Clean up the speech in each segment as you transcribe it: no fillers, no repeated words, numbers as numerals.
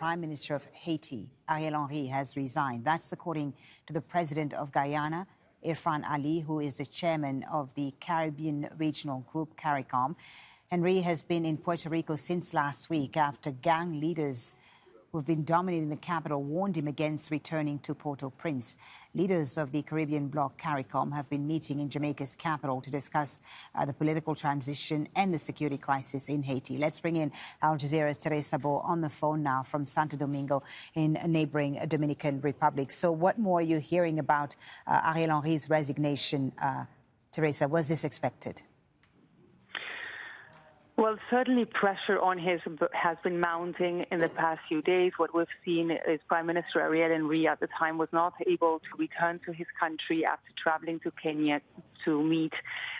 Prime Minister of Haiti, Ariel Henry, has resigned. That's according to the President of Guyana, Irfan Ali, who is the chairman of the Caribbean Regional Group, CARICOM. Henry has been in Puerto Rico since last week after gang leaders who've been dominating the capital warned him against returning to Port-au-Prince. Leaders of the Caribbean bloc CARICOM have been meeting in Jamaica's capital to discuss the political transition and the security crisis in Haiti. Let's bring in Al Jazeera's Teresa Bo on the phone now from Santo Domingo in neighboring Dominican Republic. So what more are you hearing about Ariel Henry's resignation, Teresa? Was this expected? Well, certainly pressure on his has been mounting in the past few days. What we've seen is Prime Minister Ariel Henry at the time was not able to return to his country after traveling to Kenya to meet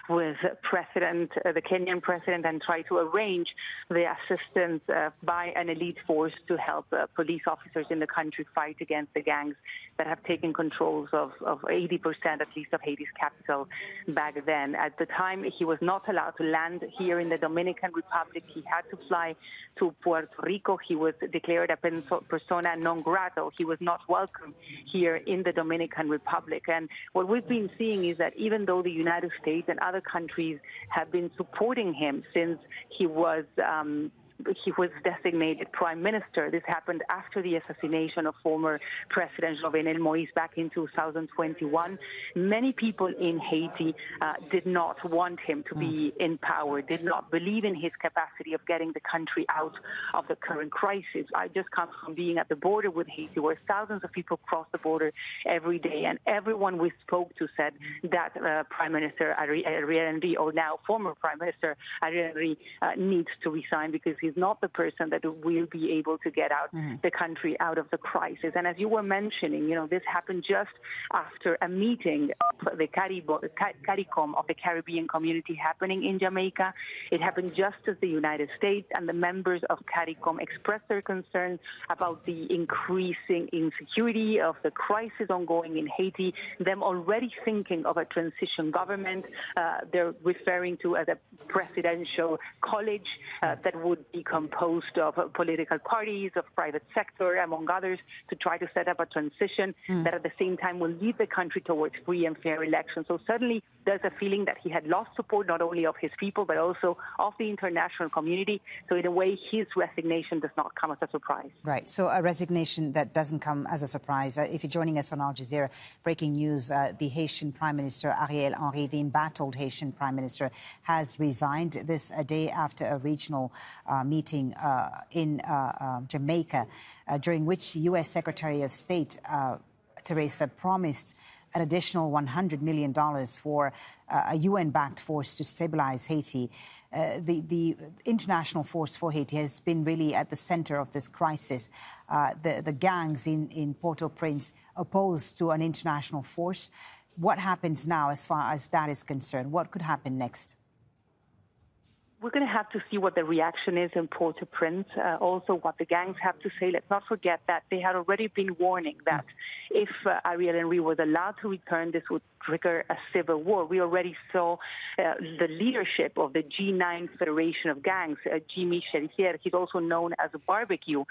with the Kenyan president and try to arrange the assistance by an elite force to help police officers in the country fight against the gangs that have taken controls of 80% at least of Haiti's capital back then. At the time, he was not allowed to land here in the Dominican Republic. He had to fly to Puerto Rico. He was declared a persona non grata. He was not welcome here in the Dominican Republic. And what we've been seeing is that even though the United States and other countries have been supporting him since he was designated prime minister. This happened after the assassination of former President Jovenel Moïse back in 2021. Many people in Haiti did not want him to be in power, did not believe in his capacity of getting the country out of the current crisis. I just come from being at the border with Haiti, where thousands of people cross the border every day, and everyone we spoke to said that Prime Minister Ariel Henry, or now former Prime Minister Ariel Henry, needs to resign because he's not the person that will be able to get out the country out of the crisis. And as you were mentioning, this happened just after a meeting of the CARICOM of the Caribbean community happening in Jamaica. It happened just as the United States and the members of CARICOM expressed their concern about the increasing insecurity of the crisis ongoing in Haiti, them already thinking of a transition government they're referring to as a presidential college that would be composed of political parties, of private sector, among others, to try to set up a transition that at the same time will lead the country towards free and fair elections. So certainly there's a feeling that he had lost support not only of his people, but also of the international community. So in a way, his resignation does not come as a surprise. Right. So a resignation that doesn't come as a surprise. If you're joining us on Al Jazeera, breaking news, the Haitian Prime Minister Ariel Henry, the embattled Haitian Prime Minister, has resigned this a day after a regional meeting in Jamaica, during which U.S. Secretary of State Teresa promised an additional $100 million for a UN-backed force to stabilize Haiti. The international force for Haiti has been really at the center of this crisis. The gangs in Port-au-Prince opposed to an international force. What happens now as far as that is concerned? What could happen next? We're going to have to see what the reaction is in Port-au-Prince, also what the gangs have to say. Let's not forget that they had already been warning that if Ariel Henry was allowed to return, this would trigger a civil war. We already saw the leadership of the G9 Federation of Gangs, Jimmy Cherizier, he's also known as Barbecue,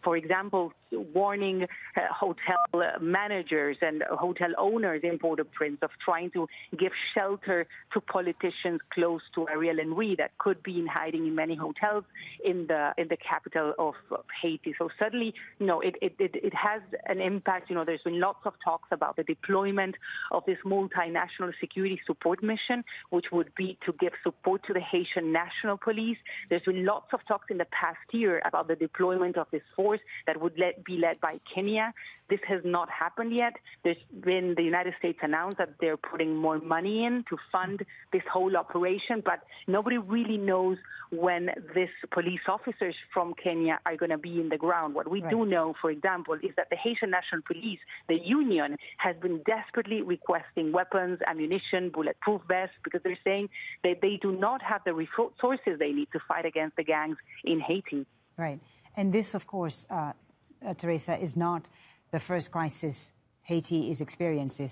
for example, warning hotel managers and hotel owners in Port-au-Prince of trying to give shelter to politicians close to Ariel Henry that could be in hiding in many hotels in the capital of Haiti. So certainly, it has an impact. There's been lots of talks about the deployment of this multinational security support mission, which would be to give support to the Haitian National Police. There's been lots of talks in the past year about the deployment of this force that would be led by Kenya. This has not happened yet. There's been the United States announced that they're putting more money in to fund this whole operation, but nobody really knows when these police officers from Kenya are going to be in the ground. What we do know, for example, is that the Haitian National Police, the union, has been desperately requesting weapons, ammunition, bulletproof vests, because they're saying that they do not have the resources they need to fight against the gangs in Haiti. Right. And this, of course, Teresa, is not the first crisis Haiti is experiencing.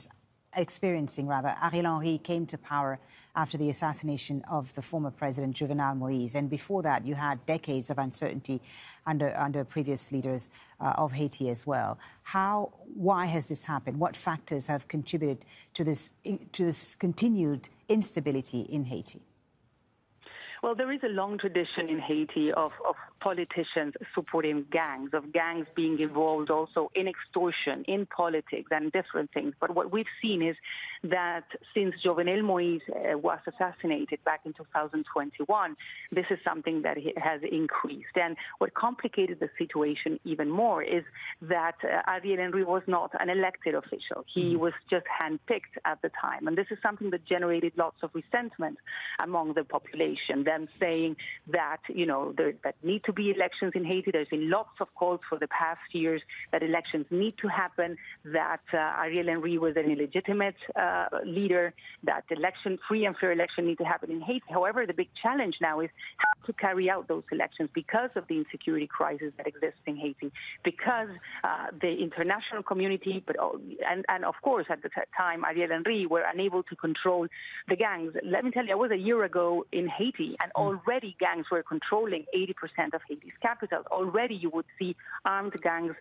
experiencing, Ariel Henry came to power after the assassination of the former president Jovenel Moïse, and before that, you had decades of uncertainty under previous leaders of Haiti as well. Why has this happened? What factors have contributed to this continued instability in Haiti? Well, there is a long tradition in Haiti of politicians supporting gangs, of gangs being involved also in extortion, in politics, and different things. But what we've seen is that since Jovenel Moïse was assassinated back in 2021, this is something that has increased. And what complicated the situation even more is that Ariel Henry was not an elected official. He was just handpicked at the time. And this is something that generated lots of resentment among the population, them saying that, that need to be elections in Haiti. There's been lots of calls for the past years that elections need to happen, that Ariel Henry was an illegitimate leader, that free and fair election need to happen in Haiti. However, the big challenge now is how to carry out those elections because of the insecurity crisis that exists in Haiti, because the international community, and of course at the time Ariel Henry were unable to control the gangs. Let me tell you, I was a year ago in Haiti, and already gangs were controlling 80% of Haiti's capital. Already you would see armed gangs,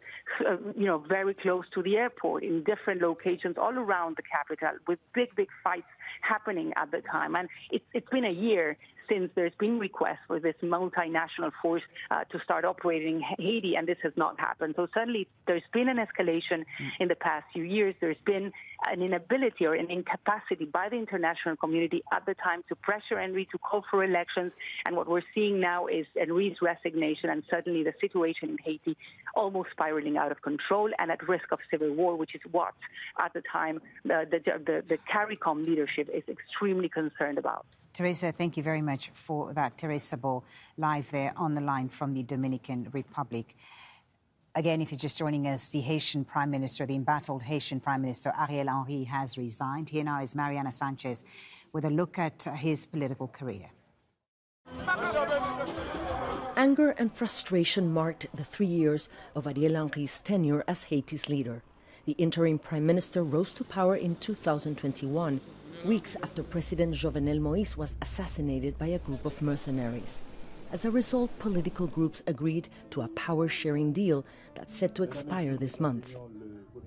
very close to the airport in different locations all around the capital, with big fights happening at the time. And it's been a year since there's been requests for this multinational force to start operating in Haiti, and this has not happened. So suddenly there's been an escalation in the past few years. There's been an inability or an incapacity by the international community at the time to pressure Henry to call for elections. And what we're seeing now is Henry's resignation, and suddenly the situation in Haiti almost spiraling out of control and at risk of civil war, which is what, at the time, the CARICOM leadership is extremely concerned about. Teresa, thank you very much for that. Teresa Bo, live there on the line from the Dominican Republic. Again, if you're just joining us, the Haitian Prime Minister, the embattled Haitian Prime Minister, Ariel Henry, has resigned. Here now is Mariana Sanchez with a look at his political career. Anger and frustration marked the 3 years of Ariel Henry's tenure as Haiti's leader. The interim prime minister rose to power in 2021, weeks after President Jovenel Moïse was assassinated by a group of mercenaries. As a result, political groups agreed to a power-sharing deal that's set to expire this month.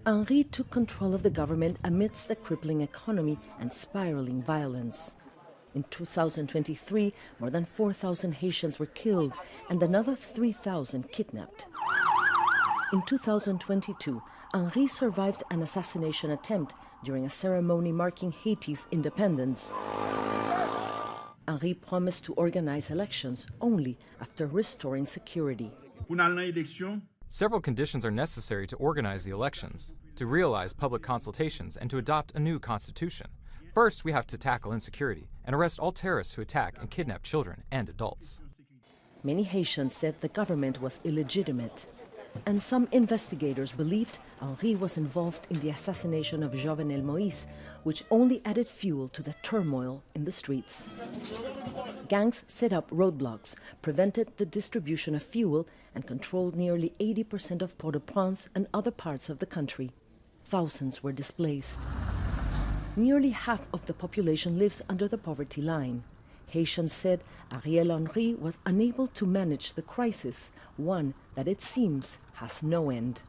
Henry took control of the government amidst the crippling economy and spiraling violence. In 2023, more than 4,000 Haitians were killed and another 3,000 kidnapped. In 2022, Henry survived an assassination attempt during a ceremony marking Haiti's independence. Henry promised to organize elections only after restoring security. Several conditions are necessary to organize the elections, to realize public consultations, and to adopt a new constitution. First, we have to tackle insecurity and arrest all terrorists who attack and kidnap children and adults. Many Haitians said the government was illegitimate, and some investigators believed Henry was involved in the assassination of Jovenel Moïse, which only added fuel to the turmoil in the streets. Gangs set up roadblocks, prevented the distribution of fuel, and controlled nearly 80% of Port-au-Prince and other parts of the country. Thousands were displaced. Nearly half of the population lives under the poverty line. Haitians said Ariel Henry was unable to manage the crisis, one that it seems has no end.